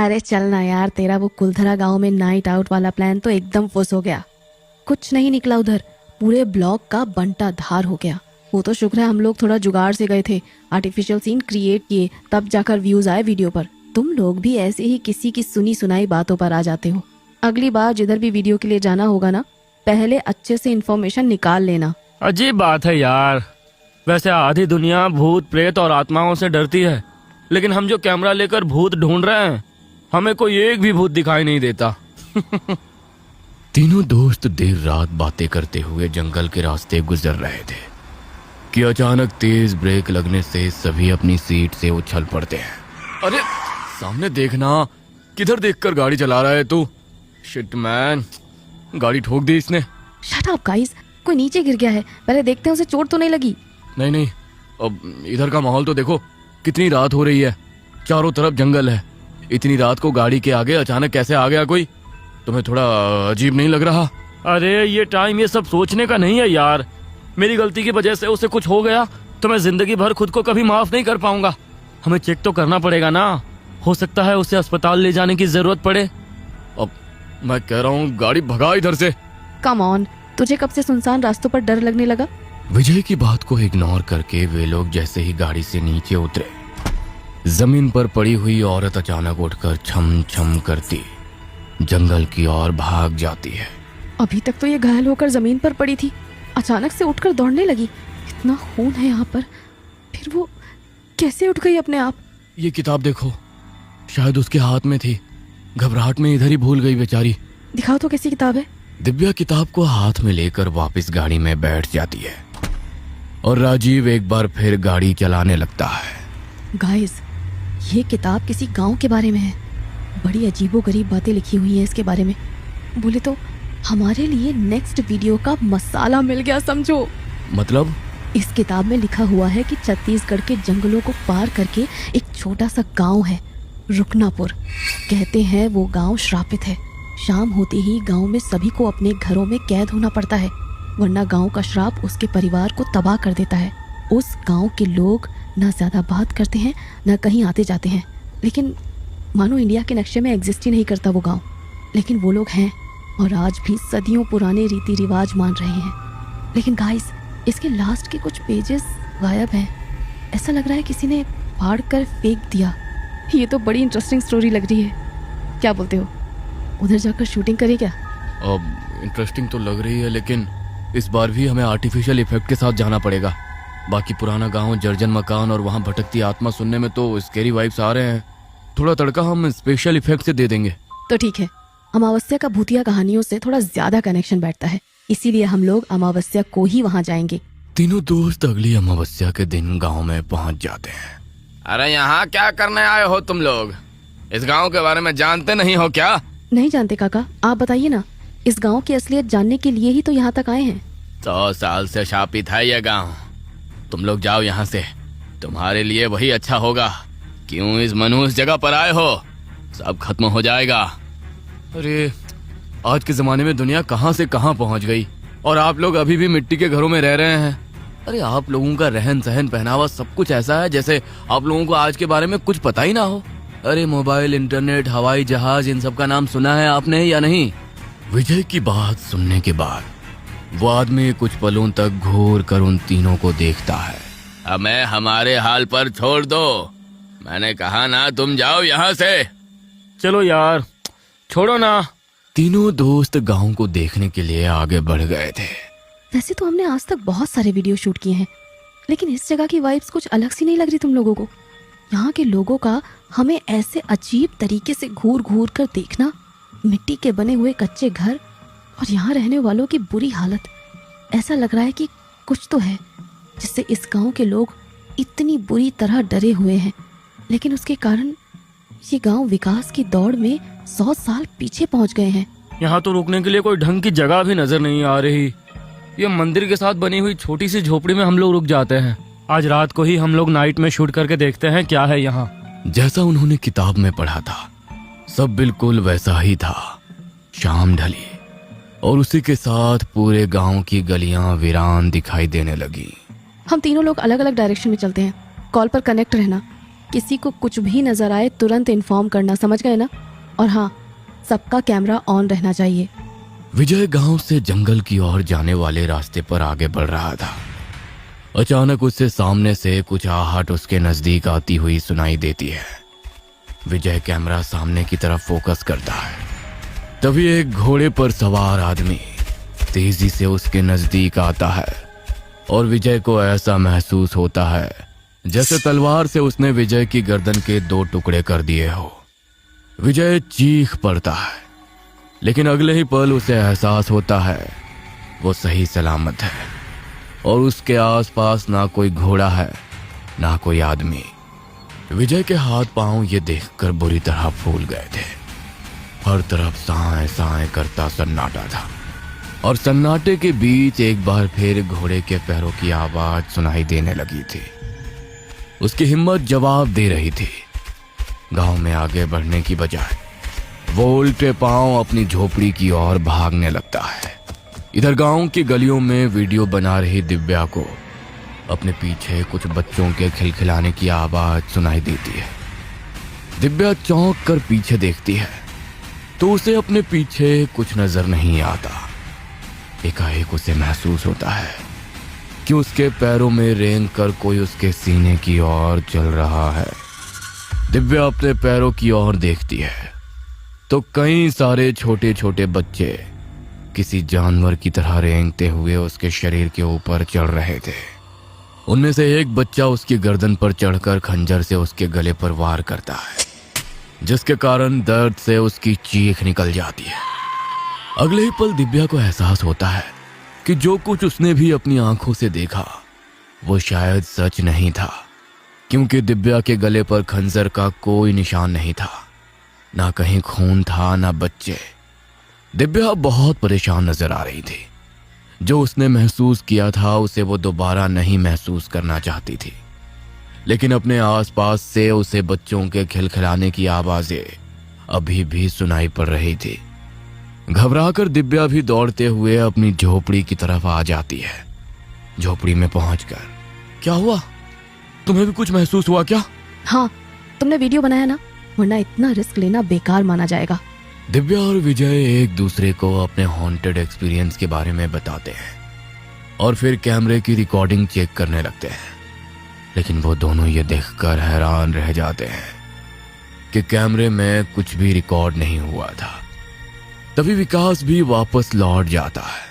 अरे चलना यार, तेरा वो कुलधरा गांव में नाइट आउट वाला प्लान तो एकदम फुस हो गया। कुछ नहीं निकला उधर, पूरे ब्लॉक का बंटा धार हो गया। वो तो शुक्र है हम लोग थोड़ा जुगाड़ से गए थे, आर्टिफिशियल सीन क्रिएट किए, तब जाकर व्यूज आए वीडियो पर। तुम लोग भी ऐसे ही किसी की सुनी सुनाई बातों पर आ जाते हो। अगली बार जिधर भी वीडियो के लिए जाना होगा ना, पहले अच्छे से इन्फॉर्मेशन निकाल लेना। अजीब बात है यार, वैसे आधी दुनिया भूत प्रेत और आत्माओं से डरती है, लेकिन हम जो कैमरा लेकर भूत ढूंढ रहे हैं, हमें कोई एक भी भूत दिखाई नहीं देता। तीनों दोस्त देर रात बातें करते हुए जंगल के रास्ते गुजर रहे थे कि अचानक तेज ब्रेक लगने से सभी अपनी सीट से उछल पड़ते हैं। अरे सामने देखना, किधर देखकर गाड़ी चला रहा है तू? शिट मैन, गाड़ी ठोक दी इसने। शट अप गाइस, कोई नीचे गिर गया है, पहले देखते हैं उसे चोट तो नहीं लगी। नहीं, अब इधर का माहौल तो देखो, कितनी रात हो रही है, चारों तरफ जंगल है। इतनी रात को गाड़ी के आगे अचानक कैसे आ गया कोई? तुम्हें थोड़ा अजीब नहीं लग रहा? अरे ये टाइम ये सब सोचने का नहीं है यार। मेरी गलती की वजह से उसे कुछ हो गया तो मैं जिंदगी भर खुद को कभी माफ नहीं कर पाऊंगा। हमें चेक तो करना पड़ेगा ना, हो सकता है उसे अस्पताल ले जाने की जरूरत पड़े। अब मैं कह रहा हूँ गाड़ी भगा इधर से। कम ऑन, तुझे कब से सुनसान रास्तों पर डर लगने लगा? विजय की बात को इग्नोर करके वे लोग जैसे ही गाड़ी से नीचे उतरे, जमीन पर पड़ी हुई औरत अचानक उठकर छम छम करती जंगल की ओर भाग जाती है। अभी तक तो ये घायल होकर जमीन पर पड़ी थी, अचानक से उठकर दौड़ने लगी। इतना खून है यहाँ पर, फिर वो कैसे उठ गई अपने आप? ये किताब देखो, शायद उसके हाथ में थी, घबराहट में इधर ही भूल गई बेचारी। दिखाओ तो कैसी किताब है। दिव्या किताब को हाथ में लेकर वापस गाड़ी में बैठ जाती है और राजीव एक बार फिर गाड़ी चलाने लगता है। गाइस, ये किताब किसी गांव के बारे में है। बड़ी अजीबोगरीब बातें लिखी हुई हैं इसके बारे में। बोले तो हमारे लिए नेक्स्ट वीडियो का मसाला मिल गया समझो। मतलब? इस किताब में लिखा हुआ है कि छत्तीसगढ़ के जंगलों को पार करके एक छोटा सा गांव है, रुकनापुर। कहते हैं वो गांव श्रापित है। शाम होते ही गांव में सभी को अपने घरों में कैद होना पड़ता है, वरना गांव का श्राप उसके परिवार को तबाह कर देता है। उस गांव के लोग ना ज्यादा बात करते हैं, ना कहीं आते जाते हैं। लेकिन मानो इंडिया के नक्शे में एग्जिस्ट ही नहीं करता वो गांव, लेकिन वो लोग हैं और आज भी सदियों पुराने रीति रिवाज मान रहे हैं। लेकिन गाइस, इसके लास्ट के कुछ पेजेस गायब हैं। ऐसा लग रहा है किसी ने फाड़ कर फेंक दिया। ये तो बड़ी इंटरेस्टिंग स्टोरी लग रही है, क्या बोलते हो? उधर जाकर शूटिंग करें क्या? अब इंटरेस्टिंग तो लग रही है, लेकिन इस बार भी हमें आर्टिफिशियल इफेक्ट के साथ जाना पड़ेगा। बाकी पुराना गांव, जर्जन मकान और वहां भटकती आत्मा सुनने में तो स्कैरी वाइब्स आ रहे हैं। थोड़ा तड़का हम स्पेशल इफेक्ट से दे देंगे। तो ठीक है, अमावस्या का भूतिया कहानियों से थोड़ा ज्यादा कनेक्शन बैठता है, इसीलिए हम लोग अमावस्या को ही वहाँ जाएंगे। तीनों दोस्त अगली अमावस्या के दिन गांव में पहुंच जाते हैं। अरे यहाँ क्या करने आए हो तुम लोग? इस गांव के बारे में जानते नहीं हो क्या? नहीं जानते काका, आप बताइए ना। इस गांव की असलियत जानने के लिए ही तो यहाँ तक आए हैं। 100 साल से शापित है ये गांव। तुम लोग जाओ यहाँ से, तुम्हारे लिए वही अच्छा होगा। क्यों इस मनुष्य जगह पर आए हो? सब खत्म हो जाएगा। अरे आज के जमाने में दुनिया कहाँ से कहाँ पहुँच गई और आप लोग अभी भी मिट्टी के घरों में रह रहे हैं। अरे आप लोगों का रहन सहन, पहनावा सब कुछ ऐसा है जैसे आप लोगों को आज के बारे में कुछ पता ही ना हो। अरे मोबाइल, इंटरनेट, हवाई जहाज, इन सब का नाम सुना है आपने या नहीं? विजय की बात सुनने के बाद वो आदमी कुछ पलों तक घूर कर उन तीनों को देखता है। हमें हमारे हाल पर छोड़ दो, मैंने कहा ना, तुम जाओ यहाँ से। चलो यार, छोड़ो ना। तीनों दोस्त गांव को देखने के लिए आगे बढ़ गए थे। वैसे तो हमने आज तक बहुत सारे वीडियो शूट किए हैं, लेकिन इस जगह की वाइब्स कुछ अलग सी नहीं लग रही तुम लोगों को? यहाँ के लोगों का हमें ऐसे अजीब तरीके से घूर घूर कर देखना, मिट्टी के बने हुए कच्चे घर और यहाँ रहने वालों की बुरी हालत, ऐसा लग रहा है कि कुछ तो है जिससे इस गांव के लोग इतनी बुरी तरह डरे हुए हैं। लेकिन उसके कारण ये गांव विकास की दौड़ में 100 साल पीछे पहुंच गए हैं। यहाँ तो रुकने के लिए कोई ढंग की जगह भी नजर नहीं आ रही। ये मंदिर के साथ बनी हुई छोटी सी झोपड़ी में हम लोग रुक जाते हैं। आज रात को ही हम लोग नाइट में शूट करके देखते हैं क्या है यहाँ। जैसा उन्होंने किताब में पढ़ा था, सब बिल्कुल वैसा ही था। शाम ढली और उसी के साथ पूरे गांव की गलियां वीरान दिखाई देने लगी। हम तीनों लोग अलग अलग डायरेक्शन में चलते हैं, कॉल पर कनेक्ट रहना। किसी को कुछ भी नजर आए तुरंत इन्फॉर्म करना, समझ गए ना? और हाँ, सबका कैमरा ऑन रहना चाहिए। विजय गांव से जंगल की ओर जाने वाले रास्ते पर आगे बढ़ रहा था। अचानक उससे सामने से कुछ आहट उसके नजदीक आती हुई सुनाई देती है। विजय कैमरा सामने की तरफ फोकस करता है। तभी एक घोड़े पर सवार आदमी तेजी से उसके नजदीक आता है और विजय को ऐसा महसूस होता है जैसे तलवार से उसने विजय की गर्दन के 2 टुकड़े कर दिए हो। विजय चीख पड़ता है, लेकिन अगले ही पल उसे एहसास होता है वो सही सलामत है और उसके आसपास ना कोई घोड़ा है ना कोई आदमी। विजय के हाथ पांव ये देखकर बुरी तरह फूल गए थे। हर तरफ साए साए करता सन्नाटा था और सन्नाटे के बीच एक बार फिर घोड़े के पैरों की आवाज सुनाई देने लगी थी। उसकी हिम्मत जवाब दे रही थी। गांव में आगे बढ़ने की बजाय वो उल्टे पांव अपनी झोपड़ी की ओर भागने लगता है। इधर गांव की गलियों में वीडियो बना रही दिव्या को अपने पीछे कुछ बच्चों के खिलखिलाने की आवाज सुनाई देती है। दिव्या चौंक कर पीछे देखती है तो उसे अपने पीछे कुछ नजर नहीं आता। एकाएक उसे महसूस होता है कि उसके पैरों में रेंग कर कोई उसके सीने की ओर चल रहा है। दिव्या अपने पैरों की ओर देखती है तो कई सारे छोटे छोटे बच्चे किसी जानवर की तरह रेंगते हुए उसके शरीर के ऊपर चढ़ रहे थे। उनमें से एक बच्चा उसकी गर्दन पर चढ़कर खंजर से उसके गले पर वार करता है, जिसके कारण दर्द से उसकी चीख निकल जाती है। अगले ही पल दिव्या को एहसास होता है कि जो कुछ उसने भी अपनी आंखों से देखा वो शायद सच नहीं था, क्योंकि दिव्या के गले पर खंजर का कोई निशान नहीं था। ना कहीं खून था ना बच्चे। दिव्या बहुत परेशान नजर आ रही थी। जो उसने महसूस किया था उसे वो दोबारा नहीं महसूस करना चाहती थी, लेकिन अपने आसपास से उसे बच्चों के खिलखिलाने की आवाजें अभी भी सुनाई पड़ रही थी। घबराकर दिव्या भी दौड़ते हुए अपनी झोपड़ी की तरफ आ जाती है। झोपड़ी में पहुंचकर, क्या हुआ? तुम्हें भी कुछ महसूस हुआ क्या? हाँ, तुमने वीडियो बनाया ना, वरना इतना रिस्क लेना बेकार माना जाएगा। दिव्या और विजय एक दूसरे को अपने हॉन्टेड एक्सपीरियंस के बारे में बताते हैं और फिर कैमरे की रिकॉर्डिंग चेक करने लगते हैं। लेकिन वो दोनों ये देखकर हैरान रह जाते हैं कि कैमरे में कुछ भी रिकॉर्ड नहीं हुआ था। तभी विकास भी वापस लौट जाता है।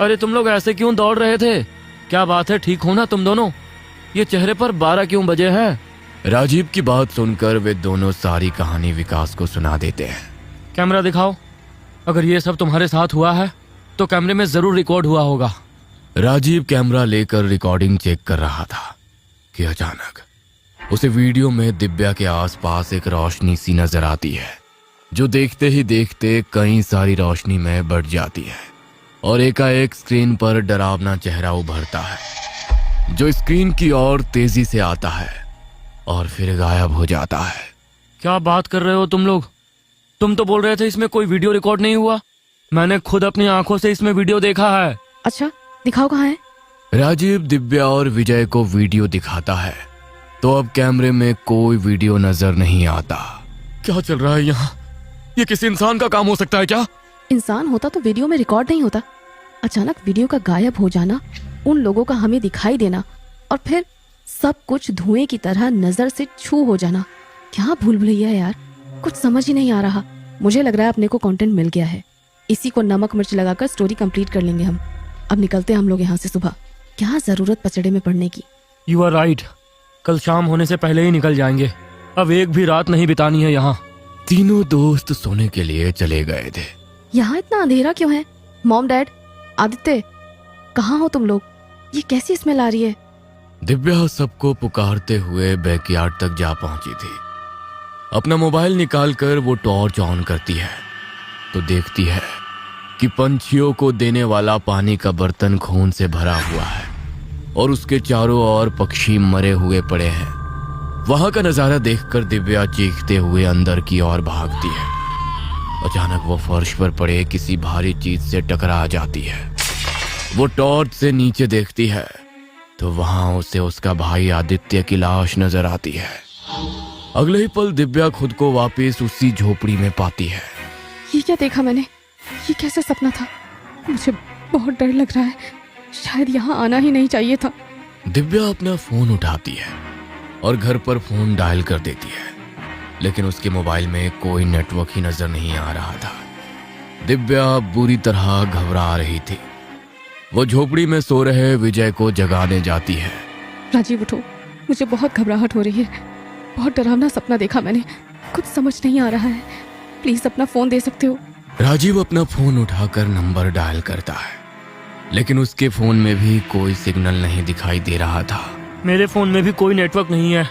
अरे तुम लोग ऐसे क्यों दौड़ रहे थे? क्या बात है, ठीक हो ना तुम दोनों? ये चेहरे पर 12 क्यों बजे हैं? राजीव की बात सुनकर वे दोनों सारी कहानी विकास को सुना देते हैं। कैमरा दिखाओ। अगर ये सब तुम्हारे साथ हुआ है तो कैमरे में जरूर रिकॉर्ड हुआ होगा। राजीव कैमरा लेकर रिकॉर्डिंग चेक कर रहा था कि अचानक उसे वीडियो में दिव्या के आसपास एक रोशनी सी नजर आती है, जो देखते ही देखते कई सारी रोशनी में बढ़ जाती है और एकाएक स्क्रीन पर डरावना चेहरा उभरता है, जो स्क्रीन की ओर तेजी से आता है और फिर गायब हो जाता है। क्या बात कर रहे हो तुम लोग? तुम तो बोल रहे थे इसमें कोई वीडियो रिकॉर्ड नहीं हुआ। मैंने खुद अपनी आंखों से इसमें वीडियो देखा है। अच्छा, दिखाओ कहाँ है? राजीव दिव्या और विजय को वीडियो दिखाता है तो अब कैमरे में कोई वीडियो नजर नहीं आता। क्या चल रहा है यहाँ? ये किसी इंसान का काम हो सकता है क्या? इंसान होता तो वीडियो में रिकॉर्ड नहीं होता। अचानक वीडियो का गायब हो जाना, उन लोगों का हमें दिखाई देना और फिर सब कुछ धुएं की तरह नजर से छू हो जाना। क्या भूल भुलैया यार, कुछ समझ ही नहीं आ रहा। मुझे लग रहा है अपने को कंटेंट मिल गया है। इसी को नमक मिर्च लगाकर स्टोरी कंप्लीट कर लेंगे हम। अब निकलते हैं हम लोग यहाँ से सुबह। क्या जरूरत पचड़े में पड़ने की। यू आर राइट, कल शाम होने से पहले ही निकल जाएंगे। अब एक भी रात नहीं बितानी है यहाँ। तीनों दोस्त सोने के लिए चले गए थे। यहाँ इतना अंधेरा क्यों है? मॉम, डैड, आदित्य, कहाँ हो तुम लोग? ये कैसी स्मेल आ रही है? दिव्या सबको पुकारते हुए बैकयार्ड तक जा पहुंची थी। अपना मोबाइल निकालकर वो टॉर्च ऑन करती है तो देखती है कि पंछियों को देने वाला पानी का बर्तन खून से भरा हुआ है और उसके चारों ओर पक्षी मरे हुए पड़े हैं। वहां का नजारा देखकर दिव्या चीखते हुए अंदर की ओर भागती है। अचानक वो फर्श पर पड़े किसी भारी चीज से टकरा जाती है। वो टॉर्च से नीचे देखती है तो वहां उसे उसका भाई आदित्य की लाश नजर आती है। अगले ही पल दिव्या खुद को वापस उसी झोपड़ी में पाती है। ये क्या देखा मैंने? ये कैसा सपना था? मुझे बहुत डर लग रहा है। शायद यहाँ आना ही नहीं चाहिए था। दिव्या अपना फोन उठाती है और घर पर फोन डायल कर देती है, लेकिन उसके मोबाइल में कोई नेटवर्क ही नजर नहीं आ रहा था। दिव्या बुरी तरह घबरा रही थी। वो झोपड़ी में सो रहे विजय को जगाने जाती है। राजीव उठो, मुझे बहुत घबराहट हो रही है। बहुत डरावना सपना देखा मैंने, कुछ समझ नहीं आ रहा है। प्लीज अपना फोन दे सकते हो? राजीव अपना फोन उठाकर नंबर डायल करता है, लेकिन उसके फोन में भी कोई सिग्नल नहीं दिखाई दे रहा था। मेरे फोन में भी कोई नेटवर्क नहीं है।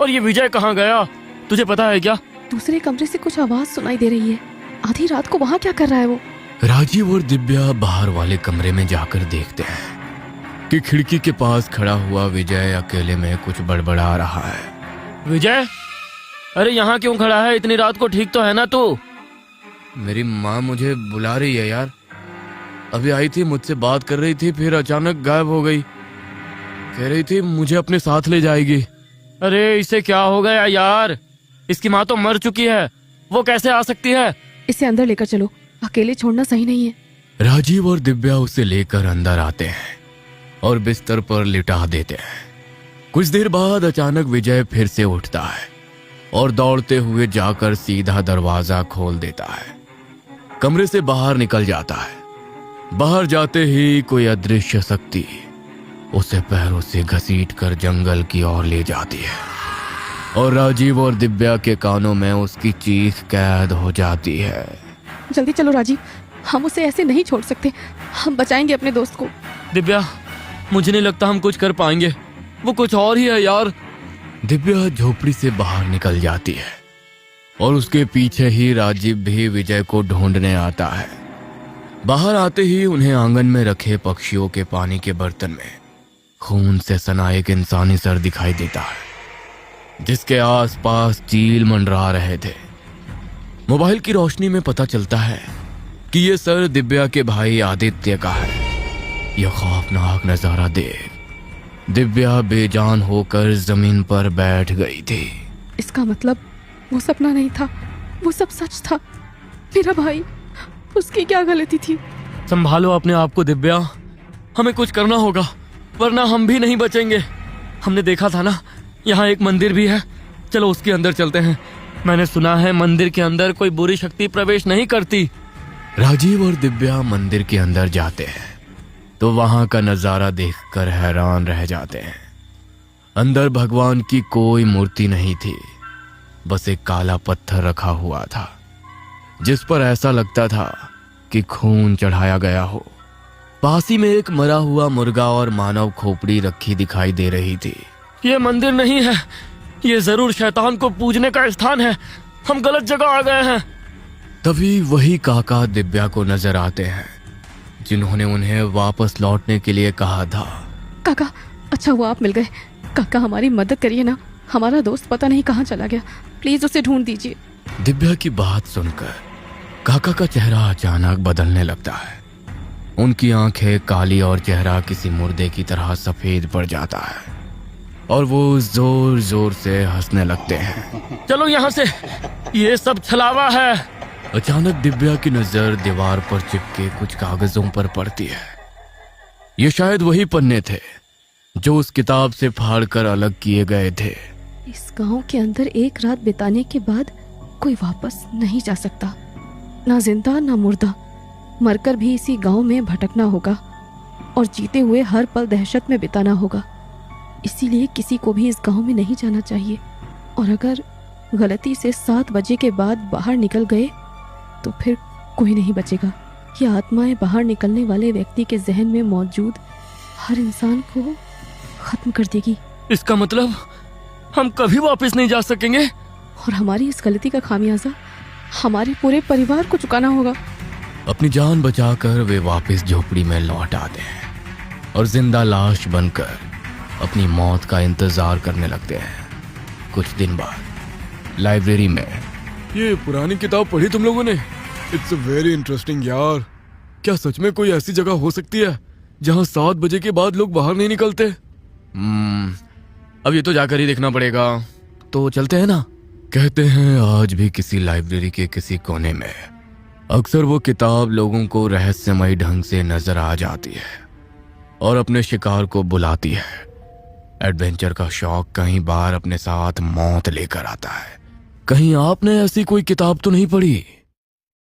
और ये विजय कहाँ गया, तुझे पता है क्या? दूसरे कमरे से कुछ आवाज सुनाई दे रही है। आधी रात को वहाँ क्या कर रहा है वो? राजीव और दिव्या बाहर वाले कमरे में जाकर देखते हैं कि खिड़की के पास खड़ा हुआ विजय अकेले में कुछ बड़बड़ा रहा है। विजय, अरे यहाँ क्यों खड़ा है? इतनी रात को ठीक तो है ना तू? मेरी माँ मुझे बुला रही है यार। अभी आई थी, मुझसे बात कर रही थी, फिर अचानक गायब हो गई। कह रही थी मुझे अपने साथ ले जाएगी। अरे इसे क्या हो गया यार? इसकी माँ तो मर चुकी है, वो कैसे आ सकती है? इसे अंदर लेकर चलो, अकेले छोड़ना सही नहीं है। राजीव और दिव्या उसे लेकर अंदर आते हैं और बिस्तर पर लिटा देते हैं। कुछ देर बाद अचानक विजय फिर से उठता है और दौड़ते हुए जाकर सीधा दरवाजा खोल देता है। कमरे से बाहर निकल जाता है। बाहर जाते ही कोई अदृश्य शक्ति उसे पैरों से घसीटकर जंगल की ओर ले जाती है और राजीव और दिव्या के कानों में उसकी चीख कैद हो जाती है। जल्दी चलो राजीव, हम उसे ऐसे नहीं छोड़ सकते। हम बचाएंगे अपने दोस्त को। दिव्या, मुझे नहीं लगता हम कुछ कर पाएंगे। वो कुछ और ही है यार। दिव्या झोपड़ी से बाहर निकल जाती है और उसके पीछे ही राजीव भी विजय को ढूंढने आता है। बाहर आते ही उन्हें आंगन में रखे पक्षियों के पानी के बर्तन में खून से सना एक इंसानी सर दिखाई देता है, जिसके आसपास चील मंडरा रहे थे। मोबाइल की रोशनी में पता चलता है कि यह सर दिव्या के भाई आदित्य का है। यह खौफनाक नजारा देख दिव्या बेजान होकर जमीन पर बैठ गई थी। इसका मतलब वो सपना नहीं था, वो सब सच था। मेरा भाई, उसकी क्या गलती थी? संभालो अपने आप को दिव्या, हमें कुछ करना होगा वरना हम भी नहीं बचेंगे। हमने देखा था ना, यहाँ एक मंदिर भी है, चलो उसके अंदर चलते हैं। मैंने सुना है मंदिर के अंदर कोई बुरी शक्ति प्रवेश नहीं करती। राजीव और दिव्या मंदिर के अंदर जाते हैं तो वहां का नजारा देखकर हैरान रह जाते हैं। अंदर भगवान की कोई मूर्ति नहीं थी, बस एक काला पत्थर रखा हुआ था जिस पर ऐसा लगता था कि खून चढ़ाया गया हो। पास ही में एक मरा हुआ मुर्गा और मानव खोपड़ी रखी दिखाई दे रही थी। ये मंदिर नहीं है, ये जरूर शैतान को पूजने का स्थान है। हम गलत जगह आ गए हैं। तभी वही काका दिव्या को नजर आते हैं जिन्होंने उन्हें वापस लौटने के लिए कहा था। काका, अच्छा हुआ आप मिल गए। काका, हमारी मदद करिए ना, हमारा दोस्त पता नहीं कहाँ चला गया। प्लीज उसे ढूंढ दीजिए। दिव्या की बात सुनकर काका का चेहरा अचानक बदलने लगता है। उनकी आंखें काली और चेहरा किसी मुर्दे की तरह सफेद पड़ जाता है और वो जोर जोर से हंसने लगते हैं। चलो यहाँ से, ये सब छलावा है। अचानक दिव्या की नजर दीवार पर चिपके कुछ कागजों पर पड़ती है। ये शायद वही पन्ने थे जो उस किताब से फाड़कर अलग किए गए थे। इस गांव के अंदर एक रात बिताने के बाद कोई वापस नहीं जा सकता, ना जिंदा ना मुर्दा। मरकर भी इसी गांव में भटकना होगा और जीते हुए हर पल दहशत में बिताना होगा। इसीलिए किसी को भी इस गांव में नहीं जाना चाहिए। और अगर गलती से 7 बजे के बाद बाहर निकल गए तो फिर कोई नहीं बचेगा। ये आत्माएं बाहर निकलने वाले व्यक्ति के जहन में मौजूद हर इंसान को खत्म कर देगी। इसका मतलब हम कभी वापस नहीं जा सकेंगे और हमारी इस गलती का खामियाजा हमारे पूरे परिवार को चुकाना होगा। अपनी जान बचाकर वे वापस झोपड़ी में लौट आते हैं और जिंदा लाश बनकर अपनी मौत का इंतजार करने लगते हैं। कुछ दिन बाद लाइब्रेरी में। ये पुरानी किताब पढ़ी तुम लोगों ने? इट्स वेरी इंटरेस्टिंग यार। क्या सच में कोई ऐसी जगह हो सकती है जहाँ 7 बजे के बाद लोग बाहर नहीं निकलते? अब ये तो जाकर ही देखना पड़ेगा। तो चलते हैं ना। कहते हैं आज भी किसी लाइब्रेरी के किसी कोने में अक्सर वो किताब लोगों को रहस्यमयी ढंग से नजर आ जाती है और अपने शिकार को बुलाती है। एडवेंचर का शौक कई बार अपने साथ मौत लेकर आता है। कहीं आपने ऐसी कोई किताब तो नहीं पढ़ी?